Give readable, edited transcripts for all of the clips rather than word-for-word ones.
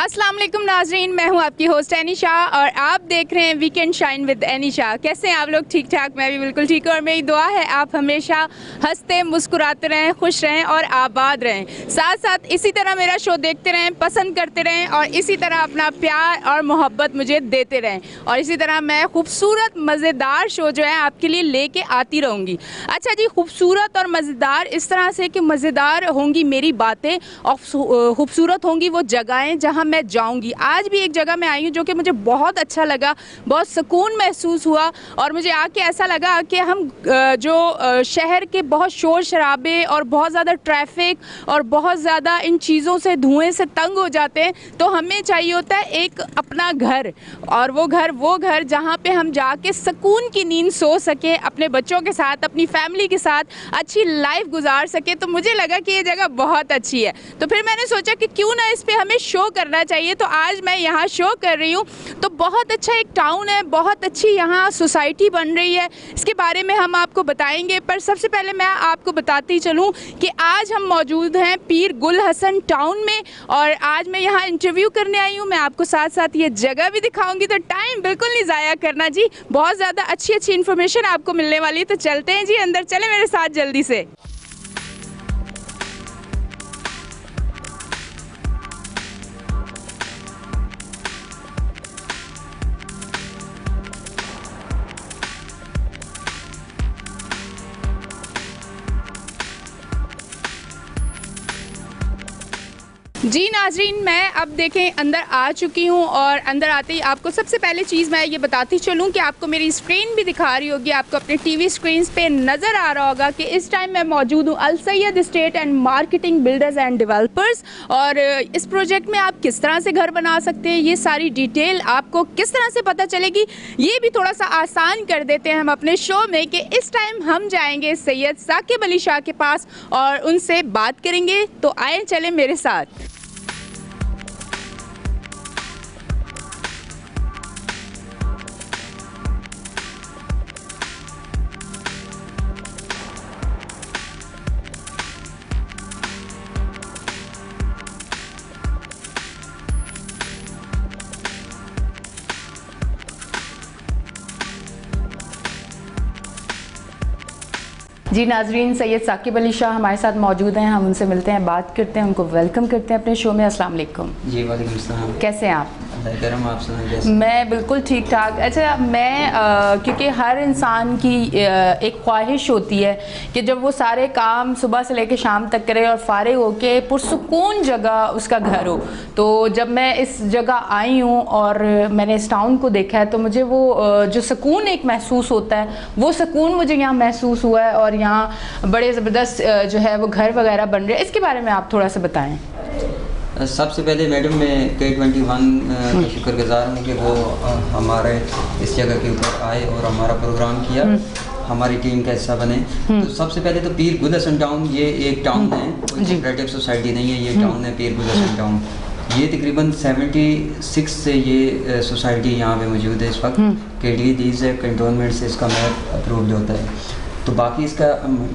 अस्सलाम वालेकुम नाजरीन, मैं हूं आपकी होस्ट एनिशा और आप देख रहे हैं वीकेंड शाइन विद एनिशा। कैसे हैं आप लोग? ठीक ठाक? मैं भी बिल्कुल ठीक हूँ और मेरी दुआ है आप हमेशा हंसते मुस्कुराते रहें, खुश रहें और आबाद रहें। साथ साथ इसी तरह मेरा शो देखते रहें, पसंद करते रहें और इसी तरह अपना प्यार और मोहब्बत मुझे देते रहें और इसी तरह मैं खूबसूरत मज़ेदार शो जो है आपके लिए लेके आती रहूँगी। अच्छा जी, खूबसूरत और मज़ेदार इस तरह से कि मज़ेदार होंगी मेरी बातें और खूबसूरत होंगी वो जगहें जहाँ मैं जाऊंगी। आज भी एक जगह मैं आई हूँ जो कि मुझे बहुत अच्छा लगा, बहुत सुकून महसूस हुआ और मुझे आके ऐसा लगा कि हम जो शहर के बहुत शोर शराबे और बहुत ज़्यादा ट्रैफिक और बहुत ज़्यादा इन चीज़ों से धुएं से तंग हो जाते हैं, तो हमें चाहिए होता है एक अपना घर, और वो घर जहाँ पे हम जाके सुकून की नींद सो सके, अपने बच्चों के साथ, अपनी फैमिली के साथ अच्छी लाइफ गुजार सके। तो मुझे लगा कि ये जगह बहुत अच्छी है, तो फिर मैंने सोचा कि क्यों ना इस पर हमें शो करना चाहिए। तो आज मैं यहाँ शो कर रही हूँ। तो बहुत अच्छा एक टाउन है, बहुत अच्छी यहाँ सोसाइटी बन रही है, इसके बारे में हम आपको बताएंगे। पर सबसे पहले मैं आपको बताती चलूँ कि आज हम मौजूद हैं पीर गुल हसन टाउन में और आज मैं यहाँ इंटरव्यू करने आई हूँ। मैं आपको साथ साथ ये जगह भी दिखाऊंगी, तो टाइम बिल्कुल नहीं ज़ाया करना जी, बहुत ज़्यादा अच्छी इन्फॉर्मेशन आपको मिलने वाली है। तो चलते हैं जी अंदर, चले मेरे साथ जल्दी से। जी नाजरीन, मैं अब देखें अंदर आ चुकी हूँ और अंदर आते ही आपको सबसे पहले चीज़ मैं ये बताती चलूँ कि आपको मेरी स्क्रीन भी दिखा रही होगी, आपको अपने टीवी स्क्रीन पे नज़र आ रहा होगा कि इस टाइम मैं मौजूद हूँ Al Syed estate and marketing builders and developers. और इस प्रोजेक्ट में आप किस तरह से घर बना सकते हैं, ये सारी डिटेल आपको किस तरह से पता चलेगी, ये भी थोड़ा सा आसान कर देते हैं हम अपने शो में कि इस टाइम हम जाएंगे सैयद साकिब अली शाह के पास और उनसे बात करेंगे। तो आए चले मेरे साथ। जी नाजरीन, सैयद साकिब अली शाह हमारे साथ मौजूद हैं, हम उनसे मिलते हैं, बात करते हैं, उनको वेलकम करते हैं अपने शो में। अस्सलाम वालेकुम। जी वालेकुम अस्सलाम। कैसे हैं आप? आप सुनाइए। मैं बिल्कुल ठीक ठाक। अच्छा, मैं क्योंकि हर इंसान की एक ख्वाहिश होती है कि जब वो सारे काम सुबह से लेकर शाम तक करे और फारिग होके पुरसुकून जगह उसका घर हो, तो जब मैं इस जगह आई हूँ और मैंने इस टाउन को देखा है तो मुझे वो जो सुकून एक महसूस होता है, वो सुकून मुझे यहाँ महसूस हुआ है और यहाँ बड़े ज़बरदस्त जो है वो घर वगैरह बन रहे हैं। इसके बारे में आप थोड़ा सा बताएँ। सबसे पहले मैडम मैं K21 का शुक्रगुजार हूँ कि वो हमारे इस जगह के ऊपर आए और हमारा प्रोग्राम किया, हमारी टीम का हिस्सा बने। तो सबसे पहले तो पीर गुल हसन टाउन ये एक टाउन है, कोई कोऑपरेटिव सोसाइटी नहीं है, ये टाउन है पीर गुल हसन टाउन। ये तकरीबन 76 से ये सोसाइटी यहाँ पे मौजूद है इस वक्त। KDDs है, कंटोनमेंट से इसका मैप अप्रूव्ड होता है। तो बाकी इसका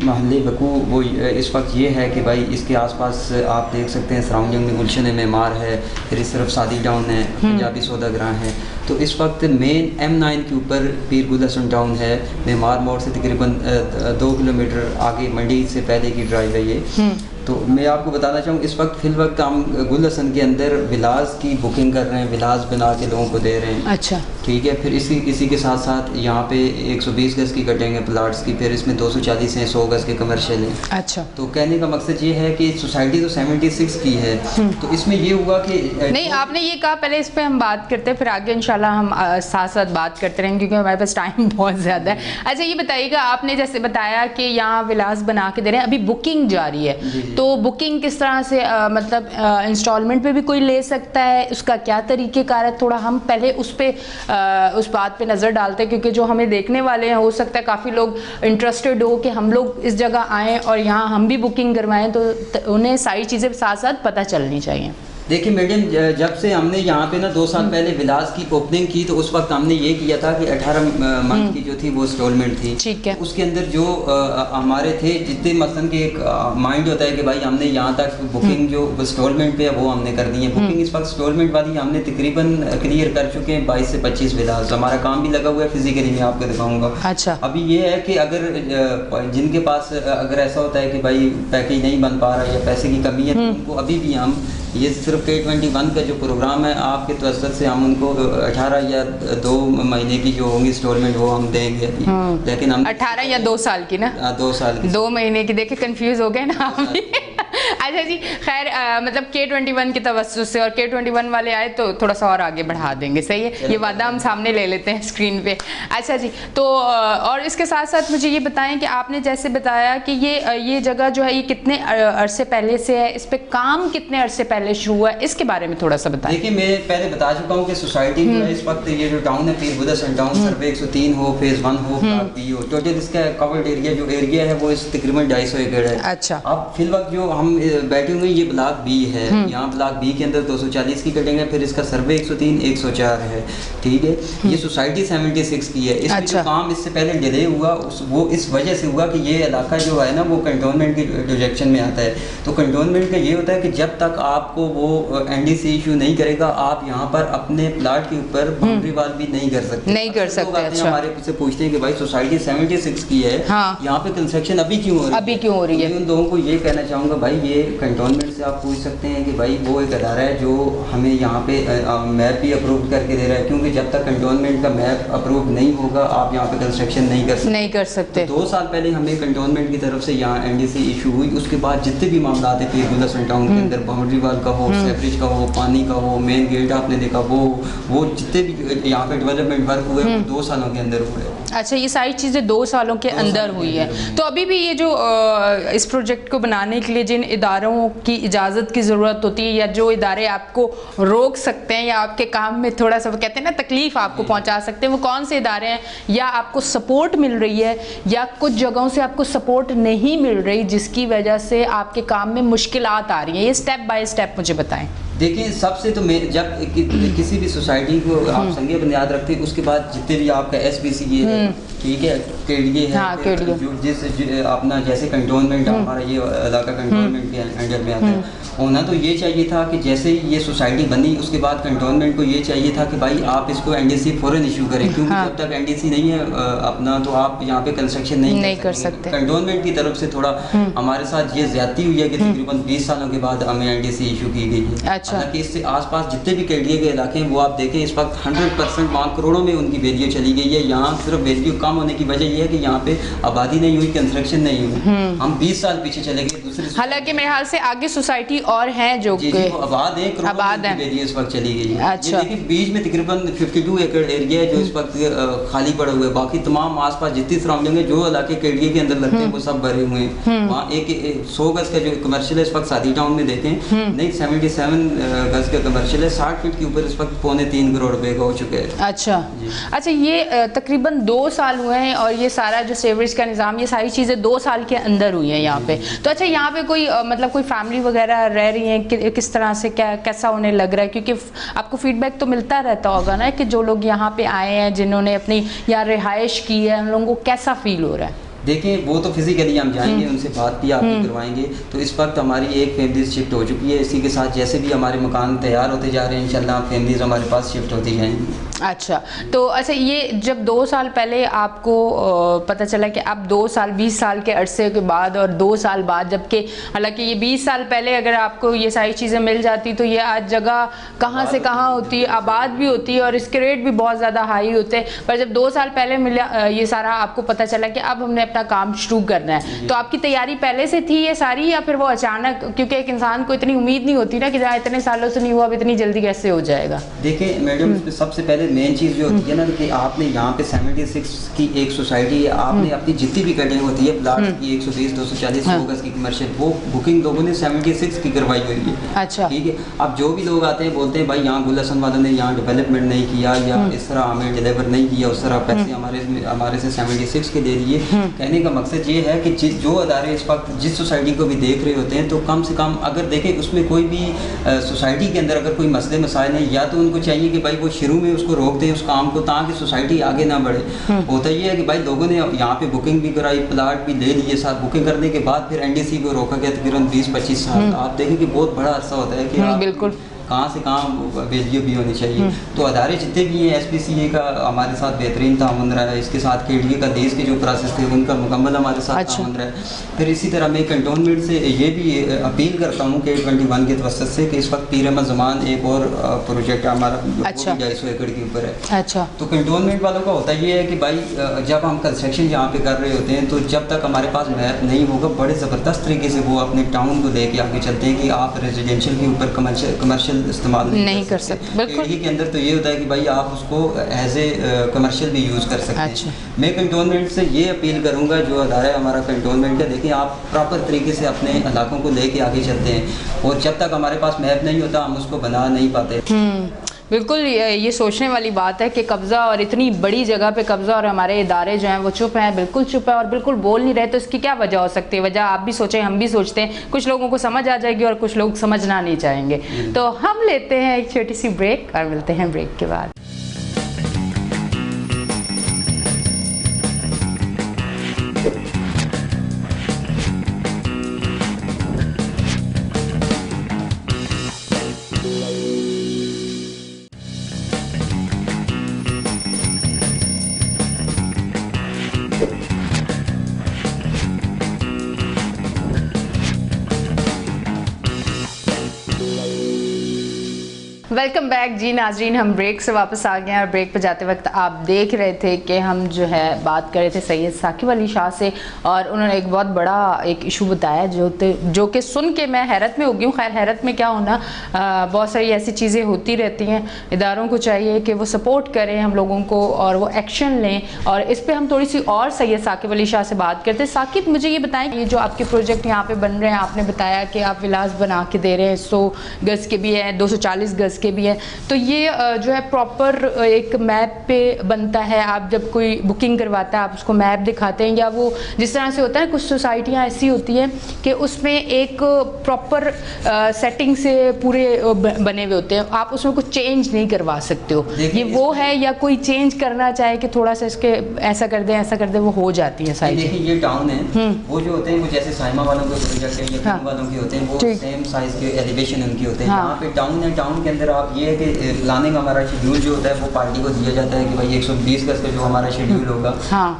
महल्ले वकू वो इस वक्त ये है कि भाई इसके आसपास आप देख सकते हैं सराउंडिंग में गुलशन मेमार है, फिर इस तरफ सादी टाउन है, पंजाबी सौदागरां है। तो इस वक्त मेन M9 के ऊपर पीर गुल हसन टाउन है। मेमार मोड़ से तकरीबन 2 किलोमीटर आगे मंडी से पहले की ड्राइव है ये। तो मैं आपको बताना चाहूँ इस वक्त फिल वक्त हम गुल हसन के अंदर विलास की बुकिंग कर रहे हैं, विलास बना के लोगों को दे रहे हैं। अच्छा, ठीक है। फिर इसी के साथ साथ यहाँ पे 120 गज़ की कटेंगे प्लाट्स की, फिर इसमें 240 हैं, 100 गज़ के कमर्शियल हैं। अच्छा, तो कहने का मकसद ये है कि सोसाइटी तो 76 की है, तो इसमें ये हुआ कि नहीं, आपने ये कहा पहले इस पर हम बात करते हैं, फिर आगे इंशाल्लाह हम साथ साथ बात करते रहेंगे क्योंकि हमारे पास टाइम बहुत ज़्यादा है। अच्छा, ये बताइएगा, आपने जैसे बताया कि यहाँ विलास बना के दे रहे हैं, अभी बुकिंग जारी है, तो बुकिंग किस तरह से मतलब इंस्टॉलमेंट पे भी कोई ले सकता है, उसका क्या तरीक़ेकार है? थोड़ा हम पहले उस बात पे नज़र डालते हैं क्योंकि जो हमें देखने वाले हैं हो सकता है काफ़ी लोग इंटरेस्टेड हो कि हम लोग इस जगह आएँ और यहाँ हम भी बुकिंग करवाएं, तो उन्हें सारी चीज़ें साथ साथ पता चलनी चाहिए। देखिए मैडम, जब से हमने यहाँ पे ना 2 साल पहले विलास की ओपनिंग की, तो उस वक्त हमने ये किया था कि 18 मंथ की जो थी वो इंस्टॉलमेंट थी। ठीक है। उसके अंदर जो हमारे थे जितने, मसलन कि एक माइंड होता है कि भाई हमने यहाँ तक बुकिंग जो इंस्टॉलमेंट पे है वो हमने कर दी है। बुकिंग इस वक्त इंस्टॉलमेंट वाली हमने तकरीबन क्लियर कर चुके हैं 22 से 25 विलास। हमारा काम भी लगा हुआ है, फिजिकली मैं आपको दिखाऊंगा। अच्छा। अभी ये है कि अगर जिनके पास अगर ऐसा होता है कि भाई पैकेज नहीं बन पा रहा है या पैसे की कमी है, तो उनको अभी भी हम ये सिर्फ K21 का जो प्रोग्राम है आपके तवज्जुह से हम उनको 18 या 2 महीने की जो होंगी इंस्टॉलमेंट वो हम देंगे अभी। लेकिन हम 18 या 2 साल की ना? 2 साल की। 2 महीने की, देखे कंफ्यूज हो गए ना हम। अच्छा जी, खैर मतलब K21 की तवज्जुह से, और K21 वाले आए तो थोड़ा सा और आगे बढ़ा देंगे, सही है? ये वादा हम सामने ले लेते हैं स्क्रीन पे। अच्छा जी, तो और इसके साथ साथ मुझे ये बताएं कि आपने जैसे बताया कि ये जगह जो है ये कितने अरसे पहले से है, इस पे काम कितने अरसे पहले शुरू हुआ है, इसके बारे में थोड़ा सा बताएं। देखिए, मैं पहले बता चुका हूँ कि सोसाइटी जो है इस वक्त ये जो टाउन है पीर बुदा सन टाउन, सर्वे 103 हो, फेज 1 हो, ब्लॉक बी हो, टोटल इसका कवर्ड एरिया जो एरिया है वो इस तकरीबन 250 एकड़ है। अच्छा। अब फिल वक्त जो हम बैठे हुए ये ब्लॉक बी है, यहाँ ब्लॉक बी के अंदर 240 की कटेंगे, फिर इसका सर्वे 103 104 है। ठीक है, ये सोसाइटी 76 की है। इसमें जो काम इससे पहले डिले हुआ वो इस वजह से हुआ कि ये इलाका जो है ना वो कंटोनमेंट की प्रोजेक्शन में आता है। तो कंटोनमेंट का ये होता है कि जब तक आपको वो एनडीसी इशू नहीं करेगा, आप यहाँ पर अपने प्लाट के ऊपर बाउंड्री वाल भी नहीं कर सकते। नहीं कर सकते। अच्छा। हमारे से पूछते हैं कि भाई सोसाइटी 76 की है, हाँ। यहाँ पे कंस्ट्रक्शन अभी क्यों हो रही है? अभी क्यों हो रही है? उन लोगों को ये कहना चाहूँगा, भाई ये कंटोनमेंट से आप पूछ सकते हैं कि भाई वो एक अदारा है जो हमें यहाँ पे मैप भी अप्रूव करके दे रहा है, क्योंकि जब तक कंटोनमेंट का मैप अप्रूव नहीं होगा आप यहाँ पे कंस्ट्रक्शन नहीं कर सकते। तो 2 साल पहले हमें कंटोनमेंट की तरफ से यहाँ एनडीसी इशू हुई। उसके बाद जितने भी मामला आते पीर बुदा सन टाउन के अंदर, बाउंड्री वाल का हो, सेवरेज का हो, पानी का हो, मेन गेट आपने देखा, वो जितने भी यहाँ पे डेवलपमेंट वर्क हुए वो 2 सालों के अंदर हुए। अच्छा, ये सारी चीज़ें 2 सालों के अंदर हुई है। तो अभी भी ये जो इस प्रोजेक्ट को बनाने के लिए जिन इदारों की इजाज़त की ज़रूरत होती है, या जो इदारे आपको रोक सकते हैं या आपके काम में थोड़ा सा कहते हैं ना तकलीफ़ आपको पहुंचा सकते हैं, वो कौन से इदारे हैं? या आपको सपोर्ट मिल रही है या कुछ जगहों से आपको सपोर्ट नहीं मिल रही जिसकी वजह से आपके काम में मुश्किलात आ रही हैं? ये स्टेप बाय स्टेप मुझे बताएं। देखिए, सबसे तो मैं जब किसी भी सोसाइटी को आप संज्ञा बुनियाद रखते हैं, उसके बाद जितने भी आपका SBC है, ठीक है, केडीए है, हाँ, जो जिस अपना जैसे कंटोनमेंट हमारा ये इलाका कंटोनमेंट के अंडर में आता है, होना तो ये चाहिए था कि जैसे ही ये सोसाइटी बनी उसके बाद कंटोनमेंट को ये चाहिए था कि भाई आप इसको एनडीसी फौरन इशू करें, क्योंकि जब तक एनडीसी नहीं है अपना तो आप यहाँ पे कंस्ट्रक्शन नहीं कर सकते। कंटोनमेंट की तरफ से थोड़ा हमारे साथ ये ज्यादती हुई है कि तकरीबन 20 सालों के बाद हमें एनडीसी इशू की गई है। अच्छा। हालांकि इससे आसपास जितने भी केडीए के इलाके हैं वो आप देखें इस वक्त 100% वहाँ करोड़ों में उनकी वैल्यू चली गई है। यहाँ सिर्फ वैल्यू कम होने की वजह ये है कि यहाँ पे आबादी नहीं हुई, कंस्ट्रक्शन नहीं हुई। हम 20 साल पीछे चले गए दूसरे। हालांकि मेरे ख्याल से आगे सोसाइटी और हैं जो आबाद है, आबाद है, इस वक्त चली गई है। अच्छा। ये देखिए बीच में तकरीबन 52 एकड़ एरिया है जो इस वक्त खाली पड़ा हुआ है। बाकी तमाम आसपास जितनी सराउंडिंग है जो इलाके केडीए के अंदर लगते हैं वो सब भरे हुए हैं। वहाँ एक 100 गज का जो कमर्शियल है इस वक्त सादी टाउन में देखें, नहीं 77 गज का कमर्शियल है, 60 फीट के ऊपर इस वक्त 2.25 करोड़ रुपए का हो चुके हैं। अच्छा। अच्छा, ये तकरीबन 2 साल हुए हैं और ये सारा जो सेवरेज का निज़ाम, ये सारी चीज़ें 2 साल के अंदर हुई हैं यहाँ पे। तो अच्छा, यहाँ पे कोई मतलब कोई फैमिली वगैरह रह रही है, किस तरह से कैसा उन्हें लग रहा है? क्योंकि आपको फीडबैक तो मिलता रहता होगा ना कि जो लोग यहाँ पे आए हैं, जिन्होंने अपनी यहाँ रिहाइश की है, उन लोगों को कैसा फील हो रहा है? देखिए, वो तो फिजिकली हम जाएंगे, उनसे बात भी आप करवाएंगे। तो इस वक्त हमारी एक फैमिली शिफ्ट हो चुकी है। इसी के साथ जैसे भी हमारे मकान तैयार होते जा रहे हैं इंशाल्लाह फैमिलीज हमारे पास शिफ्ट होती जाएंगी। अच्छा, तो अच्छा, ये जब 2 साल पहले आपको पता चला कि अब 2 साल 20 साल के अरसे के बाद और 2 साल बाद, जबकि हालांकि ये 20 साल पहले अगर आपको ये सारी चीज़ें मिल जाती तो ये आज जगह कहाँ से कहाँ होती, आबाद भी होती और इसके रेट भी बहुत ज़्यादा हाई होते। पर जब 2 साल पहले मिला ये सारा आपको पता चला कि अब हमने अपना काम शुरू करना है, तो आपकी तैयारी पहले से थी ये सारी, या फिर वो अचानक, क्योंकि एक इंसान को इतनी उम्मीद नहीं होती ना कि जहाँ इतने सालों से नहीं हुआ अब इतनी जल्दी कैसे हो जाएगा? देखिए मैडम, सबसे पहले मेन चीज़ जो होती है ना कि आपने यहाँ पे 76 की एक सोसाइटी है, आपने अपनी जितनी भी कटिंग होती है प्लाट की 120 240 गज की कमर्शियल, वो बुकिंग लोगों ने 76 की करवाई हुई है। अच्छा, ठीक है। अब जो भी लोग आते हैं बोलते हैं भाई यहाँ गुलशन वालों ने यहाँ डेवलपमेंट नहीं किया या इस तरह हमें डिलीवर नहीं किया, उस तरह पैसे हमारे से 76 के दे दिए। कहने का मकसद ये है कि जो अदारे इस वक्त जिस सोसाइटी को भी देख रहे होते हैं, तो कम से कम अगर देखें उसमें कोई भी सोसाइटी के अंदर अगर कोई मसले मसाइल हैं, या तो उनको चाहिए कि भाई वो शुरू में उसको रोक दें उस काम को, ताकि सोसाइटी आगे ना बढ़े। होता ये है कि भाई लोगों ने यहाँ पे बुकिंग भी कराई, प्लाट भी ले लिए, साथ बुकिंग करने के बाद फिर NDC को रोका गया तकरीबन 20-25 साल। आप देखें कि बहुत बड़ा अरसा होता है कि बिल्कुल कहाँ से कहाँ बिजली भी होनी चाहिए। तो अदारे जितने भी हैं, SPCA का हमारे साथ बेहतरीन ताउन रहा है, इसके साथ KDA का देश के जो प्रोसेस थे उनका मुकम्मल हमारे साथ ताउन रहा है। फिर इसी तरह मैं कंटोनमेंट से ये भी अपील करता हूँ K21 के तवसत से कि इस वक्त पीर अहमद ज़मान एक और प्रोजेक्ट हमारा 250 एकड़ के ऊपर है। अच्छा, तो कंटोनमेंट वालों का होता ये है कि भाई जब हम कंस्ट्रक्शन यहाँ पे कर रहे होते हैं, तो जब तक हमारे पास मैप नहीं होगा, बड़े ज़बरदस्त तरीके से वो अपने टाउन को लेके आगे चलते हैं कि आप रेजिडेंशियल के ऊपर कमर्शियल इस्तेमाल नहीं कर सकते। बिल्कुल के अंदर तो ये होता है कि भाई आप उसको एज ए कमर्शियल भी यूज़ कर सकते हैं। मैं कंटोनमेंट से ये अपील करूँगा, जो अदारा है हमारा कंटोनमेंट का, देखिए आप प्रॉपर तरीके से अपने इलाकों को लेके आगे चलते हैं, और जब तक हमारे पास मैप नहीं होता हम उसको बना नहीं पाते। बिल्कुल ये सोचने वाली बात है कि कब्ज़ा, और इतनी बड़ी जगह पे कब्ज़ा, और हमारे इदारे जो हैं वो चुप हैं, बिल्कुल चुप है और बिल्कुल बोल नहीं रहे। तो इसकी क्या वजह हो सकती है? वजह आप भी सोचें, हम भी सोचते हैं, कुछ लोगों को समझ आ जाएगी और कुछ लोग समझना नहीं चाहेंगे। तो हम लेते हैं एक छोटी सी ब्रेक और मिलते हैं ब्रेक के बाद। वेलकम बैक जी नाजरीन, हम ब्रेक से वापस आ गए हैं और ब्रेक पर जाते वक्त आप देख रहे थे कि हम जो है बात कर रहे थे सैयद साकिब अली शाह से, और उन्होंने एक बहुत बड़ा एक इशू बताया जो कि सुन के मैं हैरत में हो गई हूँ। खैर हैरत में क्या होना, बहुत सारी ऐसी चीज़ें होती रहती हैं। इदारों को चाहिए कि वो सपोर्ट करें हम लोगों को और वो एक्शन लें, और इस पर हम थोड़ी सी और सैयद साकिब अली शाह से बात करते हैं। साकिब, मुझे ये बताएं, ये जो आपके प्रोजेक्ट यहाँ पर बन रहे हैं, आपने बताया कि आप विलास बना के दे रहे हैं, 100 गज़ के भी हैं, 240 गज़ के भी है, तो ये जो है प्रॉपर एक मैप पे बनता है? आप जब कोई बुकिंग करवाता है आप उसको मैप दिखाते हैं, या वो जिस तरह से होता है, कुछ सोसाइटियाँ ऐसी होती हैं कि उसमें एक प्रॉपर सेटिंग से पूरे बने हुए होते हैं, आप उसमें कुछ चेंज नहीं करवा सकते हो, ये वो है? या कोई चेंज करना चाहे कि थोड़ा सा इसके ऐसा कर दें ऐसा कर दें, वो हो जाती है सारी? देखिए ये टाउन है, वो जो होते हैं वो जैसे साइमा वालों के प्रोजेक्ट है या वालों के होते हैं, वो सेम साइज के एलिवेशन उनकी होते हैं। यहाँ पे टाउन है, टाउन के अंदर आप ये है कि प्लानिंग हमारा शेड्यूल जो होता है वो पार्टी को दिया जाता है कि भाई 120 गज का जो हमारा शेड्यूल होगा,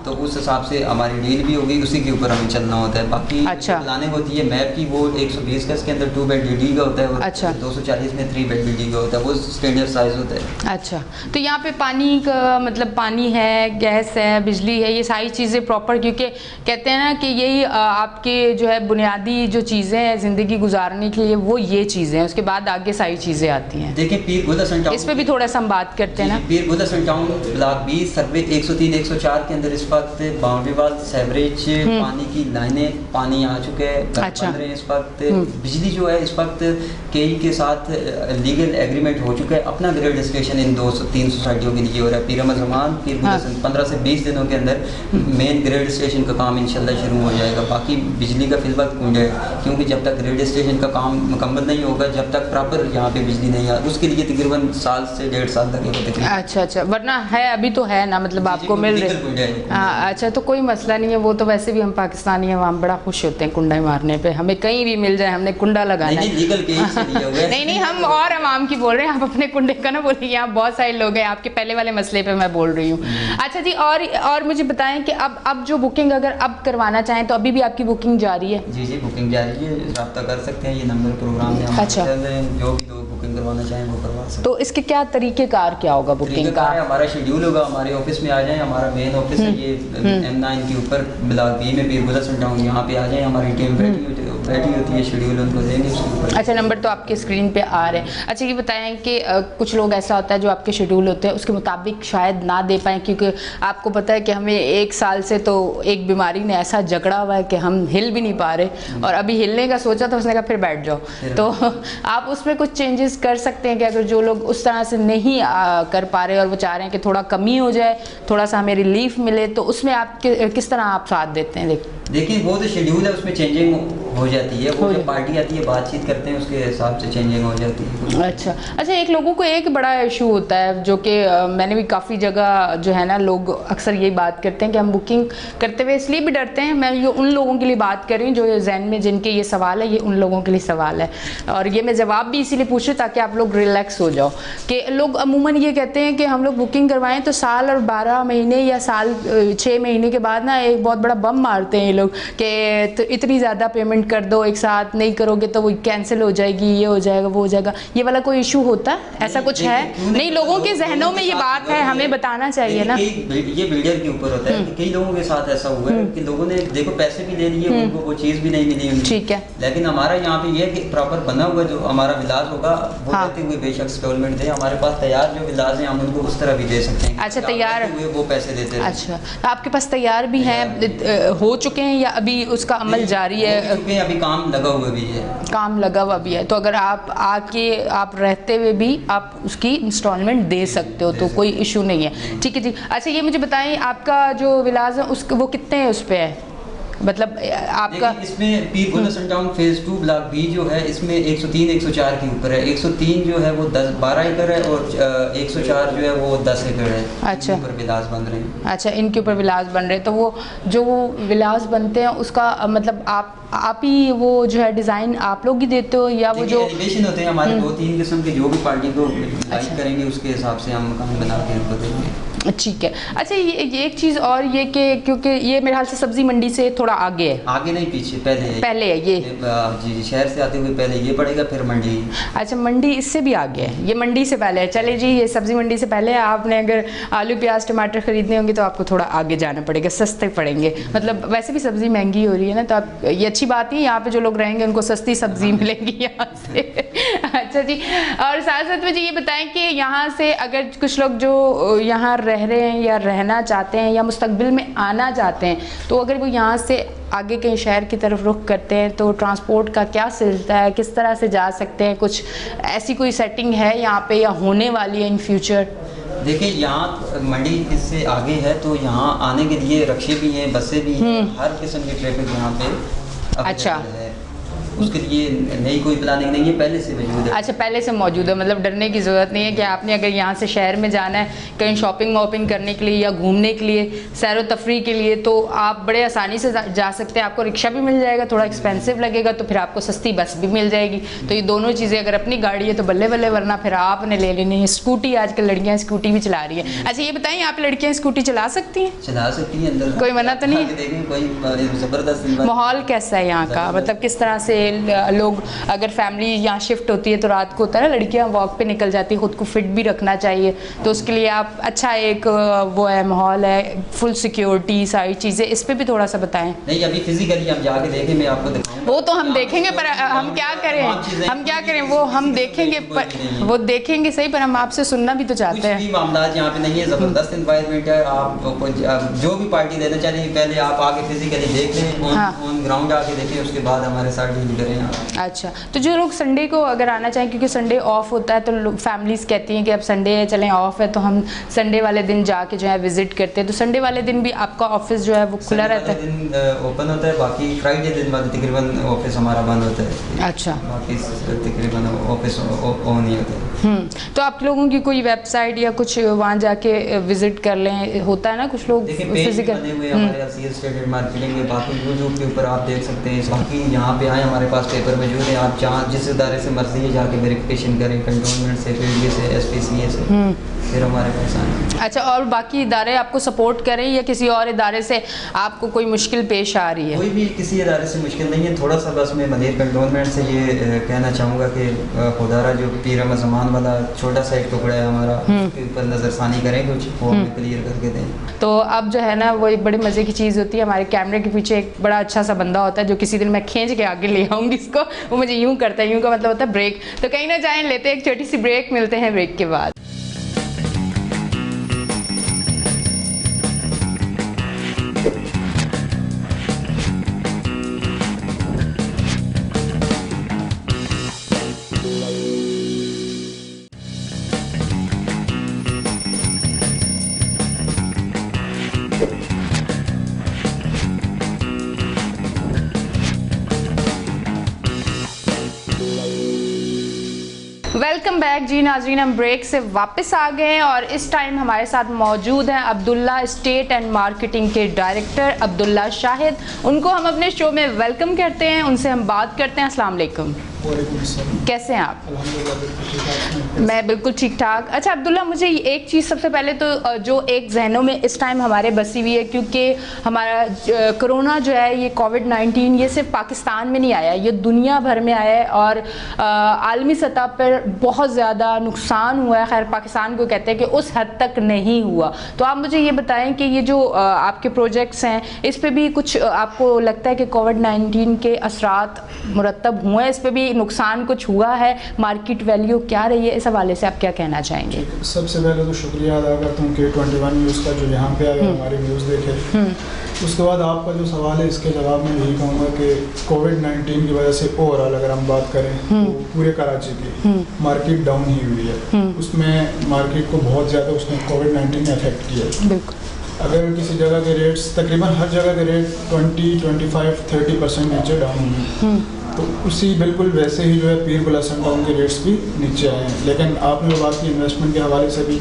तो उस हिसाब से हमारी डील भी होगी, उसी के ऊपर हमें चलना होता है। बाकी प्लानिंग होती है मैप की, वो 120 गज के अंदर 2 बेड DD का होता है, और 240 में 3 बेड DD का होता है, वो स्टैंडर्ड साइज होता है। अच्छा, तो यहाँ पे पानी का मतलब पानी है, गैस है, बिजली है, ये सारी चीज़ें प्रॉपर, क्योंकि कहते हैं ना कि यही आपके जो है बुनियादी जो चीज़ें हैं ज़िंदगी गुजारने के लिए, वो ये चीज़ें हैं, उसके बाद आगे सारी चीज़ें आती हैं। देखिए पीर गोदा सन टाउन, इस पे भी थोड़ा सा हम बात करते हैं ना। पीर गोदा सन टाउन ब्लॉक 20 सर्वे 103-104 के अंदर इस वक्त बाउंड्री वाल, सेवरेज, पानी की लाइनें, पानी आ चुके हैं, बन रहे हैं इस वक्त। बिजली जो है इस वक्त KE के साथ लीगल एग्रीमेंट हो चुका है, अपना ग्रेड स्टेशन इन 203 सोसाइटियों के लिए हो रहा है। पीर अहमद ज़मान, पीर गोदा सन 15 से 20 दिनों के अंदर मेन ग्रेड स्टेशन का काम इंशाल्लाह शुरू हो जाएगा। बाकी बिजली का फिल वक्त कुंड है, क्योंकि जब तक ग्रेड स्टेशन का काम मुकम्मल नहीं होगा, जब तक प्रॉपर यहाँ पे बिजली नहीं आ, उसके लिए तकरीबन साल से 1.5 साल लगेगा। अच्छा, वरना है अभी तो है ना, मतलब आपको मिल रहे। अच्छा, तो कोई मसला नहीं है, वो तो वैसे भी हम पाकिस्तानी हैं, हम बड़ा खुश होते हैं कुंडा मारने पे, हमें कहीं भी मिल जाए हमने कुंडा लगाना है। नहीं, हम और अवाम की बोल रहे हैं, आप अपने कुंडे का ना बोलिए, यहाँ बहुत सारे लोग हैं, आपके पहले वाले मसले पे मैं बोल रही हूँ। अच्छा जी, और मुझे बताएं कि अब जो बुकिंग अगर अब करवाना चाहें तो अभी भी आपकी बुकिंग जारी है? जी बुकिंग जारी है, रब्ता कर सकते हैं, ये नंबर प्रोग्राम में। अच्छा, जो भी लोग बुकिंग करवाना चाहें वो करवा सकते हैं। तो इसके क्या तरीकेकार क्या होगा बुकिंग का? हमारा शेड्यूल होगा, हमारे ऑफिस में आ जाएं, हमारा मेन ऑफिस है ये M9 के ऊपर ब्लॉक B में पीर गोदा सन टाउन, यहाँ पे आ जाएं, हमारी टीम बैठी बैठी होती है, शेड्यूल उनको देंगे उसके ऊपर। अच्छा, नंबर तो आपके स्क्रीन पे आ रहे हैं। अच्छा, ये बताएं कि कुछ लोग ऐसा होता है जो आपके शेड्यूल होते हैं उसके मुताबिक शायद ना दे पाएँ, क्योंकि आपको पता है कि हमें 1 साल से तो एक बीमारी ने ऐसा जकड़ा हुआ है कि हम हिल भी नहीं पा रहे, और अभी हिलने का सोचा तो उसने कहा फिर बैठ जाओ। तो आप उसमें कुछ चेंजेस कर सकते हैं कि अगर जो लोग उस तरह से नहीं कर पा रहे और वो चाह रहे हैं कि थोड़ा कमी हो जाए, थोड़ा सा हमें रिलीफ मिले, तो उसमें आप किस तरह आप साथ देते हैं? देखिए वो तो शेड्यूल है, उसमें चेंजिंग हो जाती है, वो जब पार्टी आती है बातचीत करते हैं उसके हिसाब से चेंजिंग हो जाती है। अच्छा, एक लोगों को एक बड़ा इशू होता है जो कि मैंने भी काफ़ी जगह जो है ना, लोग अक्सर यही बात करते हैं कि हम बुकिंग करते हुए इसलिए भी डरते हैं। मैं ये उन लोगों के लिए बात कर रही हूँ जो जहन में जिनके ये सवाल है, ये उन लोगों के लिए सवाल है, और ये मैं जवाब भी इसीलिए पूछ रही ताकि आप लोग रिलैक्स हो जाओ। कि लोग अमूमन ये कहते हैं कि हम लोग बुकिंग करवाएं तो साल और 12 महीने या साल 6 महीने के बाद ना एक बहुत बड़ा बम मारते हैं ये लोग कि तो इतनी ज़्यादा पेमेंट कर दो, एक साथ नहीं करोगे तो वो कैंसिल हो जाएगी, ये हो जाएगा, वो हो जाएगा। ये वाला कोई इशू होता है? ऐसा कुछ है? नहीं, लोगों के जहनों में ये बात है, हमें बताना चाहिए ना। ये बिल्डर के ऊपर होता है कि कई लोगों के साथ ऐसा हुआ है कि लोगों ने देखो पैसे भी दे दिए, उनको वो चीज़ भी नहीं मिली उनकी। ठीक है, लेकिन हमारा यहाँ पे ये कि प्रॉपर बना हुआ जो हमारा विलास होगा वो कहते हुए बेशक इंस्टॉलमेंट दे, हमारे पास तैयार जो विलास है हम उनको उस तरह भी दे सकते हैं। अच्छा, तैयार हुए वो पैसे देते हैं। अच्छा, आपके पास तैयार भी हैं, हो चुके हैं या अभी उसका अमल जारी है? अभी काम लगा हुआ भी है। काम लगा हुआ भी है, तो अगर आप आके आप रहते हुए भी आप उसकी इंस्टॉलमेंट दे सकते हो, तो कोई इशू नहीं है। ठीक है जी। अच्छा, ये मुझे बताएं आपका जो विलास है उसका वो कितने है उस पे है, मतलब आपका? इसमें पीर गोला सनटाउन फेज 2 ब्लॉक बी जो है इसमें 103 104 के ऊपर है। 103 जो है वो 12 एकड़ है और 104 जो है वो 10 एकड़ है। अच्छा, ऊपर विलास बन रहे हैं। अच्छा, इनके ऊपर विलास बन रहे हैं, तो वो जो विलास बनते हैं उसका मतलब आप ही वो जो है डिज़ाइन आप लोग ही देते हो या वो जो एलिवेशन होते हैं हमारे 2-3 किस्म के, जो भी पार्टी को लाइक करेंगे उसके हिसाब से हम मकान बना के उनको देंगे। ठीक है। अच्छा, ये एक चीज़ और ये कि क्योंकि ये मेरे ख्याल से सब्जी मंडी से थोड़ा आगे है। आगे नहीं, पीछे पहले है ये। जी, शहर से आते हुए पहले ये पड़ेगा, फिर मंडी। अच्छा, मंडी इससे भी आगे है, ये मंडी से पहले है। चले जी, ये सब्जी मंडी से पहले है। आपने अगर आलू प्याज टमाटर खरीदने होंगे तो आपको थोड़ा आगे जाना पड़ेगा, सस्ते पड़ेंगे। मतलब वैसे भी सब्ज़ी महंगी हो रही है ना, तो आप ये अच्छी बात नहीं है, यहाँ पे जो लोग रहेंगे उनको सस्ती सब्जी मिलेगी यहाँ से। अच्छा जी, और साथ साथ मुझे ये बताएं कि यहाँ से अगर कुछ लोग जो यहाँ रह रहे हैं या रहना चाहते हैं या मुस्तकबिल में आना चाहते हैं, तो अगर वो यहाँ से आगे कहीं शहर की तरफ रुख करते हैं तो ट्रांसपोर्ट का क्या सिलसिला है, किस तरह से जा सकते हैं? कुछ ऐसी कोई सेटिंग है यहाँ पे या होने वाली है इन फ्यूचर? देखिए, यहाँ मंडी इससे आगे है तो यहाँ आने के लिए रक्शे भी हैं, बसें भी हैं, हर किस्म की ट्रैफिक यहाँ पे। अच्छा है, उसके लिए नई कोई प्लानिंग नहीं है, पहले से मौजूद है। अच्छा, पहले से मौजूद है, मतलब डरने की ज़रूरत नहीं है कि आपने अगर यहाँ से शहर में जाना है कहीं शॉपिंग वॉपिंग करने के लिए या घूमने के लिए, सैर व तफरी के लिए, तो आप बड़े आसानी से जा सकते हैं। आपको रिक्शा भी मिल जाएगा, थोड़ा एक्सपेंसिव लगेगा, तो फिर आपको सस्ती बस भी मिल जाएगी। तो ये दोनों चीज़ें, अगर अपनी गाड़ी है तो बल्ले बल्ले, वरना फिर आपने ले लेनी है स्कूटी। आजकल लड़कियाँ स्कूटी भी चला रही है। अच्छा, ये बताइए, आप लड़कियाँ स्कूटी चला सकती हैं? चला सकती हैं, अंदर कोई मना तो नहीं? कोई ज़बरदस्त। माहौल कैसा है यहाँ का, मतलब किस तरह से लोग, अगर फैमिली यहाँ शिफ्ट होती है तो रात को होता है ना, लड़कियाँ वॉक पे निकल जाती है, खुद को फिट भी रखना चाहिए, तो उसके लिए आप अच्छा एक वो है माहौल है, फुल सिक्योरिटी, सारी चीज़ें, इस पे भी थोड़ा सा बताएं। नहीं, अभी फिजिकली हम जाके देखें, मैं आपको दिखाऊंगा। वो तो हम देखेंगे, पर हम क्या करें, वो हम देखेंगे, पर वो देखेंगे सही, पर हम आपसे सुनना भी तो चाहते हैं। मामला यहाँ पे नहीं है, ज़बरदस्त एनवायरनमेंट है। आप जो भी पार्टी देना चाहिए पहले आप आके फिजिकली देख लें, ऑन ग्राउंड आके देखें, उसके बाद हमारे साथ डील करें। अच्छा, तो जो लोग संडे को अगर आना चाहें, क्योंकि संडे ऑफ होता है, तो लोग फैमिलीज़ कहती हैं कि अब संडे है, चलें ऑफ है, तो हम संडे वाले दिन जाके जो है विजिट करते हैं। तो संडे वाले दिन भी आपका ऑफिस जो है वो खुला रहता है? दिन ओपन होता है, बाकी फ्राइडे दिन बाद तकरीबन ऑफिस हमारा बंद होता है। अच्छा, बाकी तकरीबन ऑफिस ऑन ही होता है। तो आप लोगों की कोई वेबसाइट या कुछ वहाँ जाके विजिट कर लें, होता है ना कुछ लोग फिजिकल बने हुए हमारे सीएस ट्रेडेड मार्केटिंग में, बाकी यूट्यूब के ऊपर आप देख सकते हैं। बाकी यहाँ पे आए, हमारे पास पेपर मौजूद है, आप जहाँ जिस इदारे से मर्जी है जाके वेरिफिकेशन करें, कंटोनमेंट से, पीडीए से, एसपीसीए से, फिर हमारे पास आए। अच्छा, और बाकी इदारे आपको सपोर्ट करें या किसी और इदारे से आपको कोई मुश्किल पेश आ रही है? कोई भी किसी इदारे से मुश्किल नहीं है। थोड़ा सा बस मैं मदीर कंटोनमेंट से ये कहना चाहूँगा कि खुदारा जो पीर अहमद ज़मान वाला छोटा सा एक टुकड़ा है हमारा, उसके ऊपर नज़रसानी करें, कुछ वो हमें क्लियर करके दें। तो अब जो है ना, वो एक बड़ी मज़े की चीज़ होती है, हमारे कैमरे के पीछे एक बड़ा अच्छा सा बंदा होता है जो किसी दिन मैं खींच के आगे ले समझाऊंगी इसको, वो मुझे यूं करता है, यूं का मतलब होता है ब्रेक। तो कहीं ना जाएं, लेते हैं एक छोटी सी ब्रेक, मिलते हैं ब्रेक के बाद। वेलकम बैक जी नाज़रीन, हम ब्रेक से वापस आ गए हैं और इस टाइम हमारे साथ मौजूद हैं अब्दुल्ला, स्टेट एंड मार्केटिंग के डायरेक्टर अब्दुल्ला शाहिद। उनको हम अपने शो में वेलकम करते हैं, उनसे हम बात करते हैं। अस्सलाम वालेकुम, कैसे हैं आप? मैं बिल्कुल ठीक ठाक। अच्छा अब्दुल्ला, मुझे एक चीज़ सबसे पहले तो जो एक जहनों में इस टाइम हमारे बसी हुई है, क्योंकि हमारा कोरोना जो है, ये कोविड-19, ये सिर्फ पाकिस्तान में नहीं आया, ये दुनिया भर में आया है और आलमी सतह पर बहुत ज़्यादा नुकसान हुआ है। खैर पाकिस्तान को कहते हैं कि उस हद तक नहीं हुआ। तो आप मुझे ये बताएं कि ये जो आपके प्रोजेक्ट्स हैं, इस पर भी कुछ आपको लगता है कि कोविड-19 के असरात मुरतब हुए हैं, इस पर भी नुकसान कुछ हुआ है, मार्केट वैल्यू क्या रही है, इस हवाले से आप क्या कहना चाहेंगे? सबसे पहले तो शुक्रिया अदा करता हूँ K21 न्यूज़ का जो यहाँ पे आया हमारी न्यूज़ देखे। उसके बाद आपका जो सवाल है, इसके जवाब में यही कहूँगा कि कोविड-19 की वजह से ओवरऑल अगर हम बात करें तो पूरे कराची की मार्केट डाउन ही हुई है। उसमें मार्केट को बहुत ज़्यादा उसने कोविड-19 ने अफेक्ट किया है। बिल्कुल। अगर किसी जगह के रेट्स, तकरीबन हर जगह के रेट 20, 25, 30% नीचे डाउन हुए, तो उसी बिल्कुल वैसे ही जो है पीर बुलंदशहर टाउन के रेट्स भी नीचे आए हैं। लेकिन आपने बात की इन्वेस्टमेंट के हवाले से भी,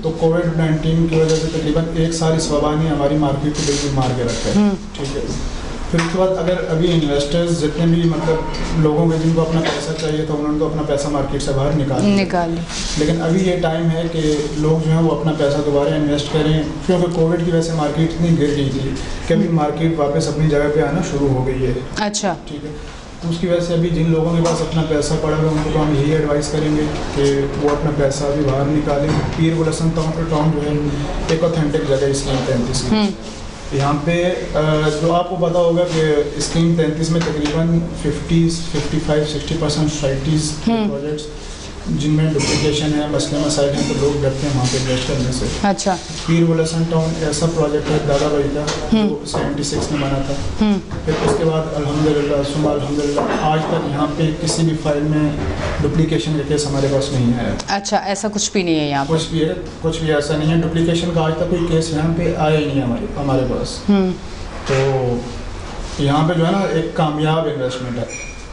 तो कोविड-19 की वजह से तकरीबन एक साल इस वबा ने हमारी मार्केट को बिल्कुल मार के रखा है। ठीक है, फिर उसके बाद अगर अभी इन्वेस्टर्स जितने भी मतलब लोगों के जिनको अपना पैसा चाहिए था, उन्होंने तो अपना पैसा मार्केट से बाहर निकाल लिया। लेकिन अभी ये टाइम है कि लोग जो है वो अपना पैसा दोबारा इन्वेस्ट करें, क्योंकि कोविड की वजह से मार्केट इतनी गिर गई थी कि अभी मार्केट वापस अपनी जगह पे आना शुरू हो गई है। अच्छा, ठीक है। तो उसकी वजह से अभी जिन लोगों के पास अपना पैसा पड़ा है, उनको तो हम यही एडवाइस करेंगे कि वो अपना पैसा अभी बाहर निकालें। पीर बुलंदशहर टाउन जो है एक ऑथेंटिक जगह है स्कीम 33 की। यहाँ पे जो आपको पता होगा कि स्कीम 33 में तकरीबन 55-60% सोसाइटीज़ प्रोजेक्ट्स जिनमें डुप्लीकेशन है, मसले मसाइल हैं, तो लोग डरते हैं वहाँ पे इन्वेस्ट करने से। अच्छा। पीर बुलंदशहर टाउन ऐसा प्रोजेक्ट है दादा भाई का, जो 76 में बना था। फिर उसके बाद अल्हम्दुलिल्लाह सुमा अल्हम्दुलिल्लाह आज तक यहाँ पे किसी भी फाइल में डुप्लीकेशन का केस हमारे पास नहीं आया। अच्छा, ऐसा कुछ भी नहीं है यहाँ? कुछ भी ऐसा नहीं है, डुप्लीकेशन का आज तक कोई केस यहाँ पे आया ही नहीं है हमारे पास। तो यहाँ पे जो है ना एक कामयाब इन्वेस्टमेंट है।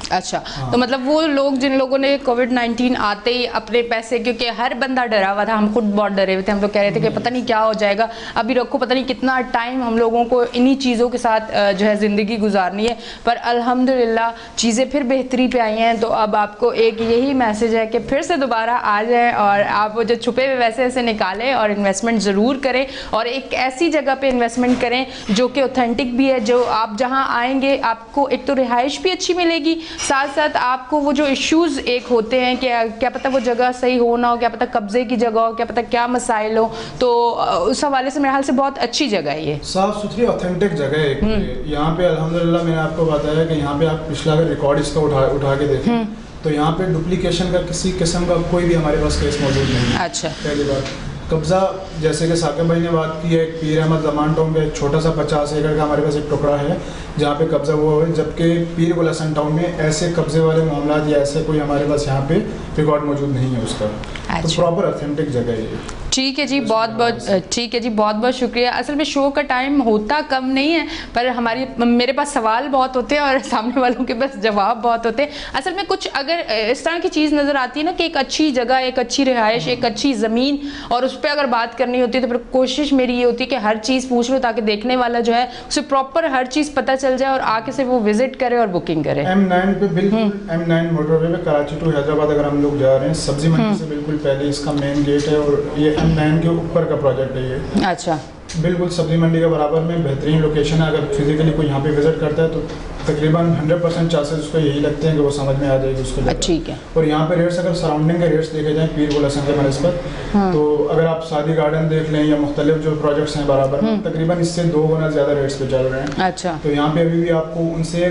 अच्छा, तो मतलब वो लोग जिन लोगों ने कोविड-19 आते ही अपने पैसे, क्योंकि हर बंदा डरा हुआ था, हम खुद बहुत डरे हुए थे, हम लोग कह रहे थे कि पता नहीं क्या हो जाएगा, अभी रखो पता नहीं कितना टाइम हम लोगों को इन्हीं चीज़ों के साथ जो है ज़िंदगी गुजारनी है। पर अल्हम्दुलिल्लाह चीज़ें फिर बेहतरी पे आई हैं। तो अब आपको एक यही मैसेज है कि फिर से दोबारा आ जाएँ और आप वो जो छुपे हुए वैसे ऐसे निकालें और इन्वेस्टमेंट ज़रूर करें, और एक ऐसी जगह पर इन्वेस्टमेंट करें जो कि ऑथेंटिक भी है, जो आप जहाँ आएँगे आपको एक तो रिहाइश भी अच्छी मिलेगी, साथ साथ आपको वो जो इश्यूज़ एक होते हैं कि क्या पता वो जगह सही हो ना हो, क्या पता कब्जे की जगह हो, क्या पता क्या मसाइल हो, तो उस हवाले से मेरे ख्याल से बहुत अच्छी जगह है ये, साफ़ सुथरी ऑथेंटिक जगह है। यहाँ पे अल्हम्दुलिल्लाह मैंने आपको बताया कि यहाँ पे आप पिछला अगर रिकॉर्ड इसका उठा के देखें तो यहाँ पे डुप्लीकेशन का किसी किस्म का कोई भी हमारे पास केस मौजूद नहीं है। अच्छा, पहली बात। कब्ज़ा जैसे कि साकिब भाई ने बात की है, पीर अहमद ज़मान टाउन का एक छोटा सा 50 एकड़ का हमारे पास एक टुकड़ा है जहाँ पे कब्ज़ा हुआ है, जबकि पीर बुलंदशहर टाउन में ऐसे कब्ज़े वाले मामला या ऐसे कोई हमारे पास यहाँ पे रिकॉर्ड मौजूद नहीं है उसका। तो प्रॉपर ऑथेंटिक जगह है ये। ठीक है जी, बहुत बहुत ठीक है जी, बहुत बहुत शुक्रिया। असल में शो का टाइम होता कम नहीं है, पर मेरे पास सवाल बहुत होते हैं और सामने वालों के पास जवाब बहुत होते हैं। असल में कुछ अगर इस तरह की चीज़ नज़र आती है ना कि एक अच्छी जगह, एक अच्छी रिहाइश, एक अच्छी ज़मीन, और उस पर अगर बात करनी होती है तो फिर कोशिश मेरी ये होती है कि हर चीज़ पूछ लो ताकि देखने वाला जो है उसे प्रॉपर हर चीज़ पता चल जाए और आके से वो विजिट करे और बुकिंग करे। M9 पे बिल्कुल M9 मोटरवे पे कराची टू हैदराबाद अगर हम लोग जा रहे हैं, सब्जी मंडी से बिल्कुल पहले इसका मेन गेट है और ये M9 के ऊपर का प्रोजेक्ट है ये। अच्छा, बिल्कुल सब्जी मंडी के बराबर में बेहतरीन लोकेशन है। अगर फिजिकली कोई यहाँ पे विजिट करता है तो तकरीबन 100% चांसेस उसको यही लगते हैं कि वो समझ में आ जाएगी उसको जगह। ठीक है। और यहाँ पे रेट्स अगर सराउंडिंग के रेट्स देखे जाएँ पीर बुलंदशहर के बनस्बत, तो अगर आप शादी गार्डन देख लें या मुख्तलिफ जो प्रोजेक्ट्स हैं बराबर, तकरीबन इससे 2 गुना ज़्यादा रेट्स पे चल रहे हैं। अच्छा, तो यहाँ पे अभी भी आपको उनसे